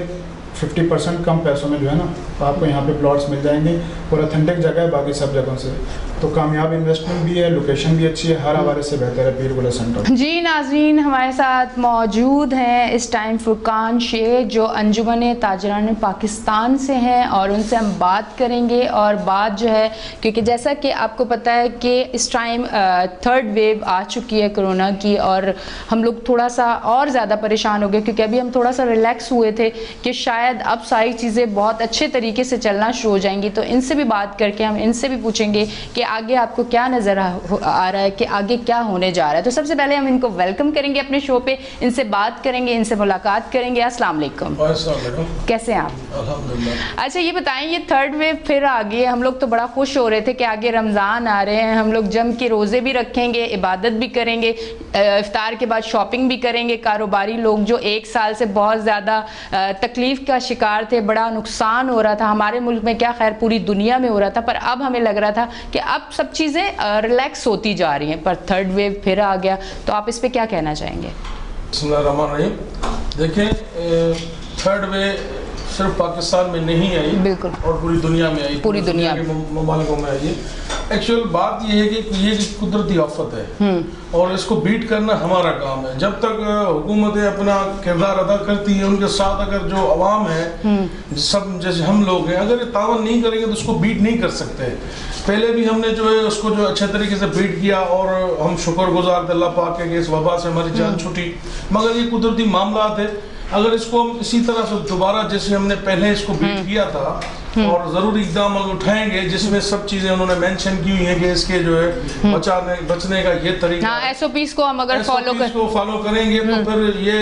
50% कम पैसों में जो है ना आपको यहाँ पे प्लॉट्स मिल जाएंगे और ऑथेंटिक जगह है बाकी सब जगहों से। तो कामयाब इन्वेस्टमेंट भी है, लोकेशन भी अच्छी है, हर हवाले से बेहतर है पीर गुला सेंटर। जी नाज़रीन, हमारे साथ मौजूद हैं इस टाइम फुरकान शेख जो अंजुमन ताजरान पाकिस्तान से हैं और उनसे हम बात करेंगे। और बात जो है क्योंकि जैसा कि आपको पता है कि इस टाइम थर्ड वेव आ चुकी है कोरोना की और हम लोग थोड़ा सा और ज़्यादा परेशान हो गए क्योंकि अभी हम थोड़ा सा रिलैक्स हुए थे कि शायद अब सारी चीज़ें बहुत अच्छे तरीके से चलना शुरू हो जाएंगी। तो इनसे भी बात करके हम इनसे भी पूछेंगे कि आगे आपको क्या नज़र आ रहा है कि आगे क्या होने जा रहा है। तो सबसे पहले हम इनको वेलकम करेंगे अपने शो पे, इनसे बात करेंगे, इनसे मुलाकात करेंगे। अस्सलाम वालेकुम, कैसे हैं आप? अल्हम्दुलिल्लाह। अच्छा ये बताएं, ये थर्ड वेव फिर आ गई है, हम लोग तो बड़ा खुश हो रहे थे कि आगे रमज़ान आ रहे हैं, हम लोग जम के रोज़े भी रखेंगे, इबादत भी करेंगे, इफ्तार के बाद शॉपिंग भी करेंगे। कारोबारी लोग जो एक साल से बहुत ज़्यादा तकलीफ़ का शिकार थे, बड़ा नुकसान हो रहा था हमारे मुल्क में, क्या खैर पूरी दुनिया में हो रहा था, पर अब हमें लग रहा था कि अब सब चीज़ें रिलैक्स होती जा रही हैं, पर थर्ड वेव फिर आ गया। तो आप इस पर क्या कहना चाहेंगे? बिस्मिल्लाहिर्रहमानिर्रहीम। देखें, थर्ड वेव सिर्फ पाकिस्तान में नहीं आई, बिल्कुल, और पूरी दुनिया में आई, पूरी दुनिया के ममालिकों में आई। एक्चुअल बात यह है कि ये कुदरती आफत है और इसको बीट करना हमारा काम है। जब तक हुकूमतें अपना किरदार अदा करती है, उनके साथ अगर जो अवाम है सब जैसे हम लोग हैं, अगर ये तावन नहीं करेंगे तो उसको बीट नहीं कर सकते। पहले भी हमने जो है उसको जो अच्छे तरीके से बीट किया और हम शुक्रगुजार अल्लाह पाक के कि इस वबा से हमारी जान छूटी, मगर ये कुदरती मामला है। अगर इसको हम इसी तरह से दोबारा जैसे हमने पहले इसको बीट किया था और ज़रूरी इक़दाम उठाएंगे जिसमें सब चीज़ें उन्होंने मेंशन की हुई हैं कि इसके जो है बचने का ये तरीका, हाँ, SOPs को हम अगर फॉलो करेंगे तो फिर ये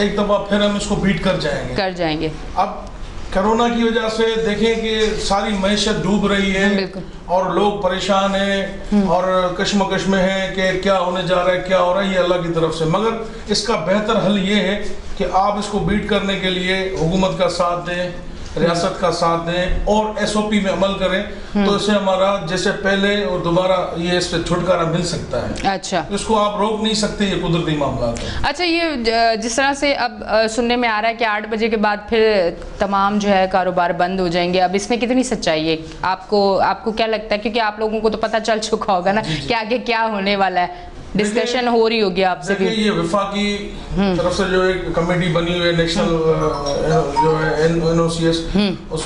एक दफ़ा फिर हम इसको बीट कर जाएंगे। अब कोरोना की वजह से देखें कि सारी मईशत डूब रही है और लोग परेशान हैं और कश्मकश में हैं कि क्या होने जा रहा है, क्या हो रहा है, ये अल्लाह की तरफ से। मगर इसका बेहतर हल ये है कि आप इसको बीट करने के लिए हुकूमत का साथ दें, रियासत का साथ दें और SOP में अमल करें, तो इससे हमारा जैसे पहले और दोबारा ये इससे छुटकारा मिल सकता है। अच्छा, इसको आप रोक नहीं सकते, ये कुदरती मामला है। अच्छा, ये जिस तरह से अब सुनने में आ रहा है कि 8 बजे के बाद फिर तमाम जो है कारोबार बंद हो जाएंगे, अब इसमें कितनी सच्चाई है? आपको क्या लगता है, क्योंकि आप लोगों को तो पता चल चुका होगा ना कि आगे क्या होने वाला है, डिस्कशन हो रही होगी आपसे भी। ये वफाकी तरफ से जो एक कमेटी बनी हुई है नेशनल जो है NOCS,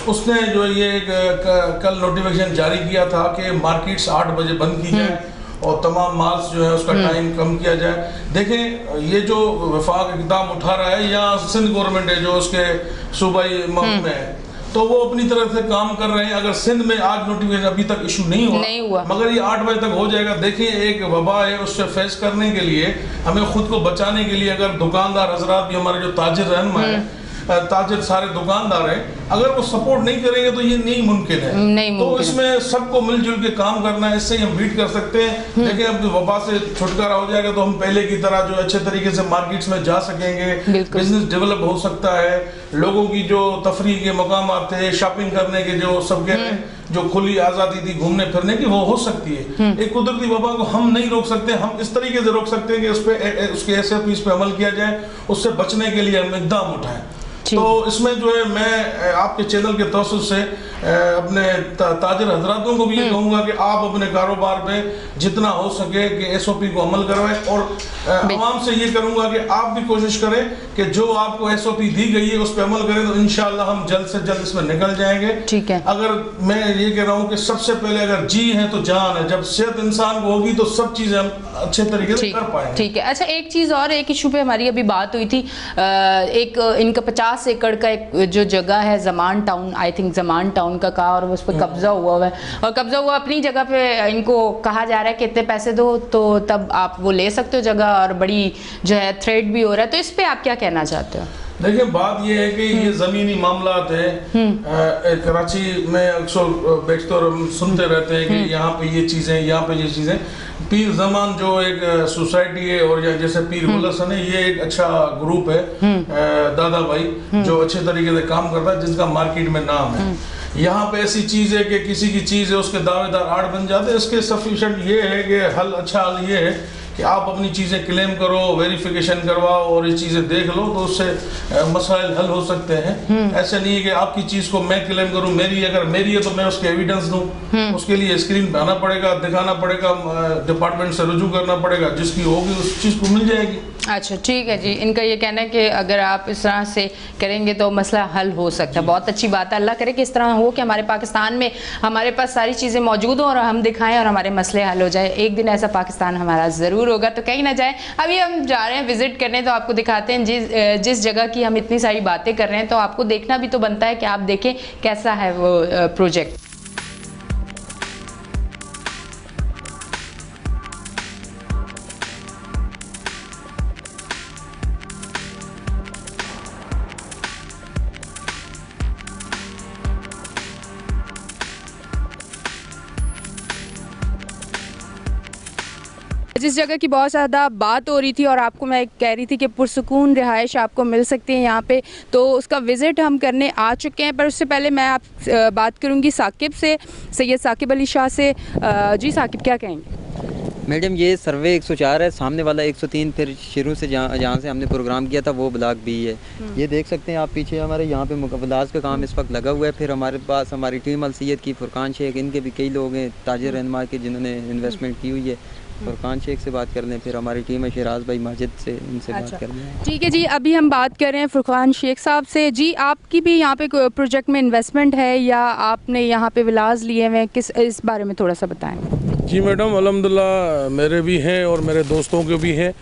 उसने जो ये कल नोटिफिकेशन जारी किया था कि मार्केट्स 8 बजे बंद की जाए और तमाम माल्स जो है उसका टाइम कम किया जाए। देखें, ये जो वफाक इक़दाम उठा रहा है या सिंध गवर्नमेंट है जो उसके सूबाई महकमे में है, तो वो अपनी तरफ से काम कर रहे हैं। अगर सिंध में आज नोटिफिकेशन अभी तक इशू नहीं हुआ, मगर ये 8 बजे तक हो जाएगा। देखिए, एक वबा है, उससे फेस करने के लिए हमें खुद को बचाने के लिए अगर दुकानदार हजरात भी, हमारे जो ताजिर रहनुमा है, ताजिर सारे दुकानदार हैं, अगर वो सपोर्ट नहीं करेंगे तो ये नहीं मुमकिन है। तो इसमें सबको मिलजुल के काम करना है, इससे हम बीट कर सकते हैं। लेकिन अब वबा से छुटकारा हो जाएगा तो हम पहले की तरह जो अच्छे तरीके से मार्केट्स में जा सकेंगे, बिजनेस डेवलप हो सकता है, लोगों की जो तफरीह के मकाम थे, शॉपिंग करने के जो सबके जो खुली आज़ादी थी घूमने फिरने की, वो हो सकती है। एक कुदरती वबा को हम नहीं रोक सकते, हम इस तरीके से रोक सकते हैं कि उस पर उसके SOPs पे अमल किया जाए, उससे बचने के लिए हम इक़दाम उठाएं। तो इसमें जो है मैं आपके चैनल के तवज्जुह से अपने ताजिर हजरातों को भी ये कहूँगा कि आप अपने कारोबार पे जितना हो सके कि SOP को अमल करवाएं और आवाम से ये करूँगा कि आप भी कोशिश करें कि जो आपको SOP दी गई है उस पर अमल करें, तो इंशाअल्लाह हम जल्द से जल्द इसमें निकल जाएंगे। ठीक है। अगर मैं ये कह रहा हूँ कि सबसे पहले अगर जी है तो जान है, जब सेहत इंसान को होगी तो सब चीज़ें हम अच्छे तरीके से कर पाएंगे। ठीक है। अच्छा, एक चीज़ और, एक इशू पे हमारी अभी बात हुई थी, एक इनका 50 एकड़ का एक जो जगह है Zaman town, I think Zaman town का कहा, और उस पर कब्जा हुआ है और कब्जा हुआ अपनी जगह पे, इनको कहा जा रहा है कि इतने पैसे दो तो तब आप वो ले सकते हो जगह, और बड़ी जो है थ्रेट भी हो रहा है। तो इस पे आप क्या कहना चाहते हो? देखिए, बात ये है कि ये ज़मीनी मामलात है। कराची में अक्सर बैठते और हम सुनते रहते हैं कि यहाँ पे ये चीज़ें, यहाँ पे ये चीज़ें। पीर ज़मान जो एक सोसाइटी है और जैसे पीर गुलशन है, ये एक अच्छा ग्रुप है, दादा भाई जो अच्छे तरीके से काम करता है, जिसका मार्केट में नाम है। यहाँ पे ऐसी चीज़ है कि किसी की चीज़ है उसके दावेदार आड़ बन जाते हैं। इसके सफिशेंट ये है कि हल, अच्छा हल ये है कि आप अपनी चीज़ें क्लेम करो, वेरिफिकेशन करवाओ और ये चीज़ें देख लो, तो उससे मसाइल हल हो सकते हैं। ऐसे नहीं है कि आपकी चीज़ को मैं क्लेम करूं, मेरी अगर मेरी है तो मैं उसके एविडेंस दूं, उसके लिए स्क्रीन पे आना पड़ेगा, दिखाना पड़ेगा, डिपार्टमेंट से रुजू करना पड़ेगा, जिसकी होगी उस चीज़ को मिल जाएगी। अच्छा ठीक है जी, इनका ये कहना है कि अगर आप इस तरह से करेंगे तो मसला हल हो सकता है। बहुत अच्छी बात है, अल्लाह करे कि इस तरह हो कि हमारे पाकिस्तान में हमारे पास सारी चीज़ें मौजूद हों और हम दिखाएं और हमारे मसले हल हो जाए। एक दिन ऐसा पाकिस्तान हमारा ज़रूर होगा, तो कहीं ना जाए। अभी हम जा रहे हैं विज़िट करने, तो आपको दिखाते हैं जिस जगह की हम इतनी सारी बातें कर रहे हैं, तो आपको देखना भी तो बनता है कि आप देखें कैसा है वो प्रोजेक्ट। जिस जगह की बहुत ज़्यादा बात हो रही थी और आपको मैं कह रही थी कि पुरसुकून रिहाइश आपको मिल सकती है यहाँ पे, तो उसका विज़िट हम करने आ चुके हैं। पर उससे पहले मैं आप बात करूँगी साकिब से, सैयद साकिब अली शाह से। जी साकिब, क्या कहेंगे? मैडम ये सर्वे 104 है, सामने वाला 103 फिर शुरू से जहाँ से हमने प्रोग्राम किया था वो ब्लॉक भी है। ये देख सकते हैं आप पीछे हमारे यहाँ पे मुकम्मलात का काम इस वक्त लगा हुआ है। फिर हमारे पास हमारी टीम अलसैयद की, फुरकान शेख, इनके भी कई लोग हैं ताजिर रहनुमा के जिन्होंने इन्वेस्टमेंट की हुई है। फुरकान शेख से बात कर लें, फिर हमारी टीम है शिराज भाई माजिद से, इनसे बात कर लें। ठीक है जी, अभी हम बात कर रहे हैं फुरकान शेख साहब से। जी, आपकी भी यहाँ पे प्रोजेक्ट में इन्वेस्टमेंट है या आपने यहाँ पे विलाज लिए हुए हैं, किस इस बारे में थोड़ा सा बताएं। जी मैडम, अल्हम्दुलिल्लाह मेरे भी हैं और मेरे दोस्तों के भी हैं।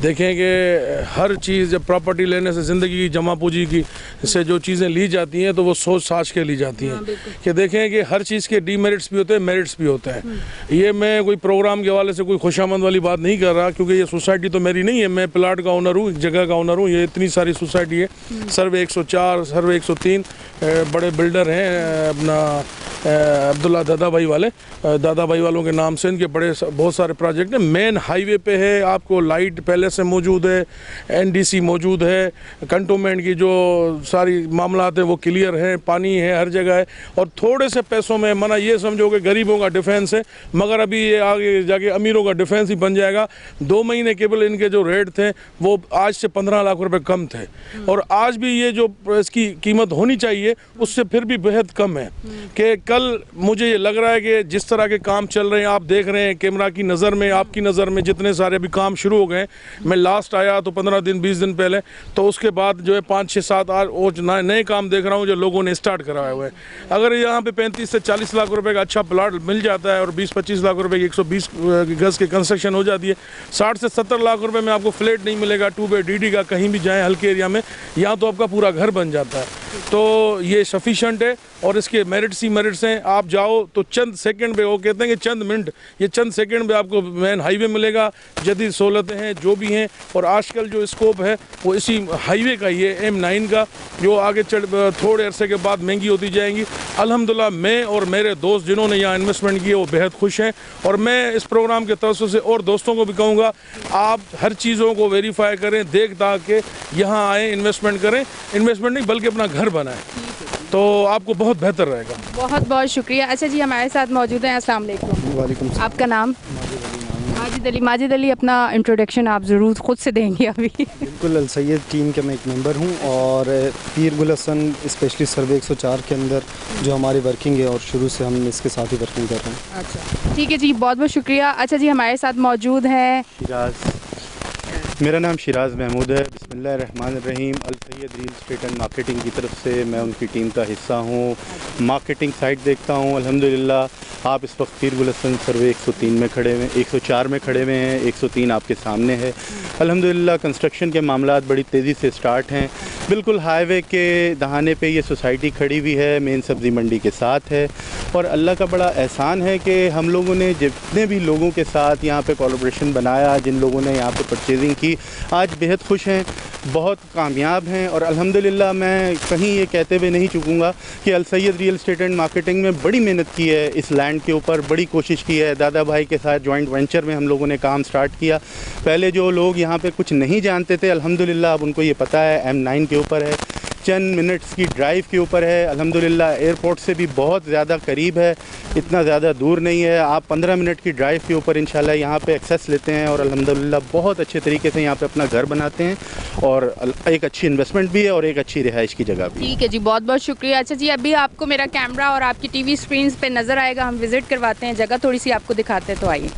देखें कि हर चीज़ जब प्रॉपर्टी लेने से, ज़िंदगी की जमा पूंजी की से जो चीज़ें ली जाती हैं तो वो सोच साच के ली जाती हैं। कि देखें कि हर चीज़ के डीमेरिट्स भी होते हैं, मेरिट्स भी होते हैं। ये मैं कोई प्रोग्राम के हवाले से कोई खुशामंद वाली बात नहीं कर रहा, क्योंकि ये सोसाइटी तो मेरी नहीं है, मैं प्लाट का ओनर हूँ, एक जगह का ओनर हूँ। ये इतनी सारी सोसाइटी है, सर्वे 104, सर्वे 103, बड़े बिल्डर हैं अपना अब्दुल्ला दादा भाई वाले, दादा भाई वालों के नाम से इनके बहुत सारे प्रोजेक्ट हैं। मेन हाईवे पे है, आपको लाइट पहले से मौजूद है, एनडीसी मौजूद है, कंटोनमेंट की जो सारी मामलात हैं वो क्लियर हैं, पानी है हर जगह है। और थोड़े से पैसों में, मना ये समझो कि गरीबों का डिफेंस है, मगर अभी ये आगे जाके अमीरों का डिफेंस ही बन जाएगा। 2 महीने केवल इनके जो रेट थे वो आज से 15 लाख रुपए कम थे, और आज भी ये जो इसकी कीमत होनी चाहिए उससे फिर भी बेहद कम है। कि कल मुझे ये लग रहा है कि जिस तरह के काम चल रहे हैं, आप देख रहे हैं कैमरा की नज़र में, आपकी नज़र में जितने सारे अभी काम शुरू हो गए। मैं लास्ट आया तो 15 दिन 20 दिन पहले, तो उसके बाद जो है 5 6 7 8 और नए काम देख रहा हूँ जो लोगों ने स्टार्ट कराए हुए हैं। अगर यहाँ पे 35 से 40 लाख रुपए का अच्छा प्लाट मिल जाता है और 20-25 लाख रुपए की 120 गज की कंस्ट्रक्शन हो जाती है, 60 से 70 लाख रुपए में आपको फ्लैट नहीं मिलेगा 2 बेड DD का, कहीं भी जाएँ हल्के एरिया में, यहाँ तो आपका पूरा घर बन जाता है। तो ये सफिशेंट है और इसके मेरिट्स ही मेरिट्स हैं। आप जाओ तो चंद सेकंड पे, वो कहते हैं कि चंद मिनट, ये चंद सेकंड पे आपको मेन हाईवे मिलेगा, जदीद सहूलतें हैं जो भी हैं। और आजकल जो स्कोप है वो इसी हाईवे का ही है, M9 का, जो आगे थोड़े अरसे के बाद महंगी होती जाएंगी। अल्हम्दुलिल्लाह मैं और मेरे दोस्त जिन्होंने यहाँ इन्वेस्टमेंट किए वो बेहद खुश हैं। और मैं इस प्रोग्राम के तवज्जो से और दोस्तों को भी कहूँगा, आप हर चीज़ों को वेरीफाई करें, देख दाख के यहाँ आएँ, इन्वेस्टमेंट करें। इन्वेस्टमेंट नहीं बल्कि अपना घर बनाएं, तो आपको बहुत बेहतर रहेगा। बहुत बहुत शुक्रिया। अच्छा जी, हमारे साथ मौजूद हैं। अस्सलाम वालेकुम। वालेकुम सलाम। आपका नाम? माजिद अली, अपना इंट्रोडक्शन आप ज़रूर ख़ुद से देंगे अभी। बिल्कुल, अलसैयद टीम का मैं एक मेंबर हूँ और पीर गुल हसन स्पेशली सर्वे 104 के अंदर जो हमारी वर्किंग है और शुरू से हम इसके साथ ही वर्किंग कर रहे हैं। अच्छा ठीक है जी, बहुत बहुत शुक्रिया। अच्छा जी, हमारे साथ मौजूद हैं शिराज, मेरा नाम शिराज महमूद है। बिस्मिल्लाहिर्रहमानिर्रहीम। अलसैयद रियल एस्टेट एंड मार्केटिंग की तरफ से मैं उनकी टीम का हिस्सा हूँ। मार्केटिंग साइट देखता हूँ। अल्हम्दुलिल्लाह आप इस वक्त पीर गुल हसन सर्वे 103 में खड़े हुए, 104 में खड़े हुए हैं, 103 आपके सामने है। अल्हम्दुलिल्लाह कंस्ट्रक्शन के मामलात बड़ी तेज़ी से स्टार्ट हैं। बिल्कुल हाईवे के दहाने पे ये सोसाइटी खड़ी हुई है, मेन सब्ज़ी मंडी के साथ है। और अल्लाह का बड़ा एहसान है कि हम लोगों ने जितने भी लोगों के साथ यहाँ पे कोलैबोरेशन बनाया, जिन लोगों ने यहाँ पे परचेजिंग की, आज बेहद खुश हैं, बहुत कामयाब हैं। और अल्हम्दुलिल्लाह मैं कहीं ये कहते हुए नहीं चूकूँगा कि अलसैयद रियल एस्टेट एंड मार्केटिंग में बड़ी मेहनत की है, इस लैंड के ऊपर बड़ी कोशिश की है। दादा भाई के साथ जॉइंट वेंचर में हम लोगों ने काम स्टार्ट किया। पहले जो लोग यहाँ पे कुछ नहीं जानते थे, अल्हम्दुलिल्लाह अब उनको ये पता है, M9 के ऊपर है, चंद मिनट्स की ड्राइव के ऊपर है। अल्हम्दुलिल्लाह एयरपोर्ट से भी बहुत ज़्यादा करीब है, इतना ज़्यादा दूर नहीं है। आप 15 मिनट की ड्राइव के ऊपर इंशाल्लाह यहाँ पे एक्सेस लेते हैं और अल्हम्दुलिल्लाह बहुत अच्छे तरीके से यहाँ पे अपना घर बनाते हैं और एक अच्छी इन्वेस्टमेंट भी है और एक अच्छी रिहाइश की जगह भी है। ठीक है जी, बहुत बहुत शुक्रिया। अच्छा जी, अभी आपको मेरा कैमरा और आपकी टीवी स्क्रीन पे नज़र आएगा, हम विज़िट करवाते हैं जगह, थोड़ी सी आपको दिखाते हैं, तो आइए।